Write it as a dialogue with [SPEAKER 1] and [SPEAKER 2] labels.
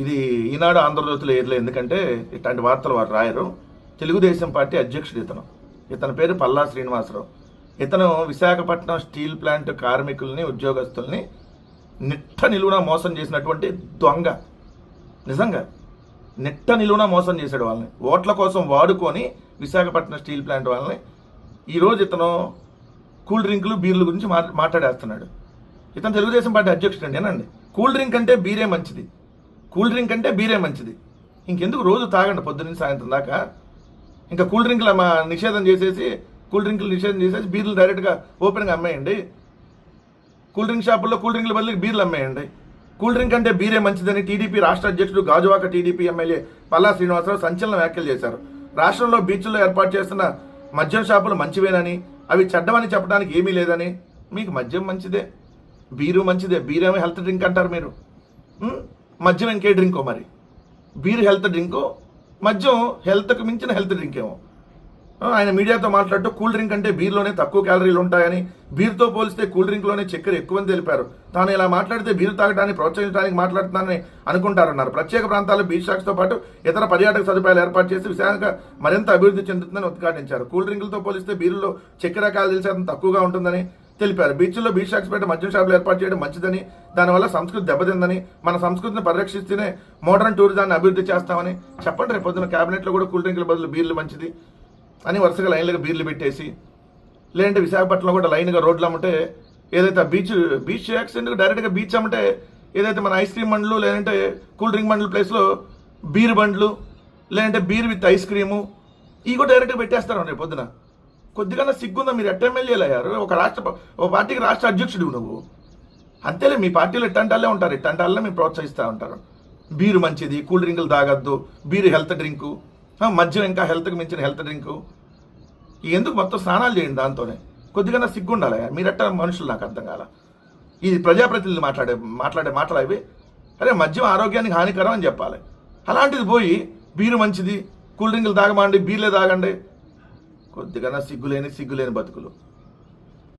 [SPEAKER 1] ఇది ఈనాడు ఆంధ్రజ్యోతిలో ఏర్లే, ఎందుకంటే ఇట్లాంటి వార్తలు వారు రాయరు. తెలుగుదేశం పార్టీ అధ్యక్షుడు ఇతని పేరు పల్లా శ్రీనివాసరావు. ఇతను విశాఖపట్నం స్టీల్ ప్లాంట్ కార్మికుల్ని, ఉద్యోగస్తుల్ని నిట్ట నిలువున మోసం చేసినటువంటి దొంగ. నిజంగా నిట్ట నిలువున మోసం చేశాడు వాళ్ళని, ఓట్ల కోసం వాడుకొని విశాఖపట్నం స్టీల్ ప్లాంట్ వాళ్ళని. ఈరోజు ఇతను కూల్ డ్రింకులు, బీర్ల గురించి మాట్లాడేస్తున్నాడు. ఇతను తెలుగుదేశం పార్టీ అధ్యక్షుడు అండి. ఏనండి, కూల్ డ్రింక్ అంటే బీరే మంచిది, కూల్ డ్రింక్ అంటే బీరే మంచిది. ఇంకెందుకు రోజు తాగండి పొద్దున్న సాయంత్రం దాకా. ఇంకా కూల్ డ్రింకులు నిషేధం చేసేసి, కూల్ డ్రింకులు నిషేధం చేసేసి బీర్లు డైరెక్ట్గా ఓపెన్గా అమ్మేయండి. కూల్ డ్రింక్ షాపుల్లో కూల్ డ్రింకుల బదులు బీర్లు అమ్మేయండి. కూల్ డ్రింక్ అంటే బీరే మంచిదని టీడీపీ రాష్ట్ర అధ్యక్షుడు, గాజువాక టీడీపీ ఎమ్మెల్యే పల్లా శ్రీనివాసరావు సంచలన వ్యాఖ్యలు చేశారు. రాష్ట్రంలో బీచ్ల్లో ఏర్పాటు చేస్తున్న మద్యం షాపులు మంచివేనని, అవి చెడ్డమని చెప్పడానికి ఏమీ లేదని. మీకు మద్యం మంచిదే, బీరు మంచిదే. బీరేమో హెల్త్ డ్రింక్ అంటారు మీరు, మద్యం ఇంకే డ్రింకో. మరి బీర్ హెల్త్ డ్రింకు, మద్యం హెల్త్కి మించిన హెల్త్ డ్రింక్ ఏమో. ఆయన మీడియాతో మాట్లాడుతూ కూల్ డ్రింక్ అంటే బీర్లోనే తక్కువ క్యాలరీలు ఉంటాయని, బీర్తో పోలిస్తే కూల్ డ్రింక్లోనే చక్కెర ఎక్కువని తెలిపారు. తాను ఇలా మాట్లాడితే బీరు తాగడానికి ప్రోత్సహించడానికి మాట్లాడుతున్నానని అనుకుంటారన్నారు. ప్రత్యేక ప్రాంతాల్లో బీచ్ షాక్స్తో పాటు ఇతర పర్యాటక సదుపాయాలు ఏర్పాటు చేసి విశాఖ మరింత అభివృద్ధి చెందుతుందని ఉద్ఘాటించారు. కూల్ డ్రింకులతో పోలిస్తే బీరులో చక్కెర క్యాలరీల శాతం తక్కువగా ఉంటుందని తెలిపారు. బీచ్ల్లో బీచ్ షాక్స్ పెట్టి మద్యం షాపులు ఏర్పాటు చేయడం మంచిదని, దానివల్ల సంస్కృతి దెబ్బతిందని, మన సంస్కృతిని పరిరక్షిస్తేనే మోడర్న్ టూరిజాన్ని అభివృద్ధి చేస్తామని చెప్పండి. రేపు పొద్దున క్యాబినెట్లో కూడా కూల్ డ్రింకుల బదులు బీర్లు మంచిది అని వరుసగా లైన్లుగా బీర్లు పెట్టేసి, లేదంటే విశాఖపట్నంలో కూడా లైన్గా రోడ్లు అమ్మంటే, ఏదైతే బీచ్ షాక్స్ ఎందుకు డైరెక్ట్గా బీచ్ అమ్మంటే, ఏదైతే మన ఐస్ క్రీమ్ బండ్లు లేదంటే కూల్ డ్రింక్ బండ్ల ప్లేస్లో బీర్ బండ్లు, లేదంటే బీర్ విత్ ఐస్ క్రీము, ఇవి కూడా డైరెక్ట్గా పెట్టేస్తారు రేపు పొద్దున. కొద్దిగా సిగ్గుందా? మీరు ఎమ్మెల్యేలు అయ్యారు, ఒక పార్టీకి రాష్ట్ర అధ్యక్షుడు నువ్వు. అంతేలే, మీ పార్టీలో ఇట్టంటాలే ఉంటారు, ఇట్టంటాలనే మీరు ప్రోత్సహిస్తూ ఉంటారు. బీరు మంచిది, కూల్ డ్రింకులు తాగద్దు, బీరు హెల్త్ డ్రింకు, మద్యం ఇంకా హెల్త్కి మించిన హెల్త్ డ్రింకు. ఎందుకు మొత్తం స్నానాలు చేయండి దాంతోనే. కొద్దిగా సిగ్గుండాలి. మీరెట్ట మనుషులు నాకు అర్థం కాల. ఇది ప్రజాప్రతినిధులు మాట్లాడే మాటలు అవి. అరే మద్యం ఆరోగ్యానికి హానికరం అని చెప్పాలి. అలాంటిది పోయి బీరు మంచిది, కూల్ డ్రింకులు తాగమండి, బీర్లే తాగండి. కొద్దిగా సిగ్గులేని బతుకులు.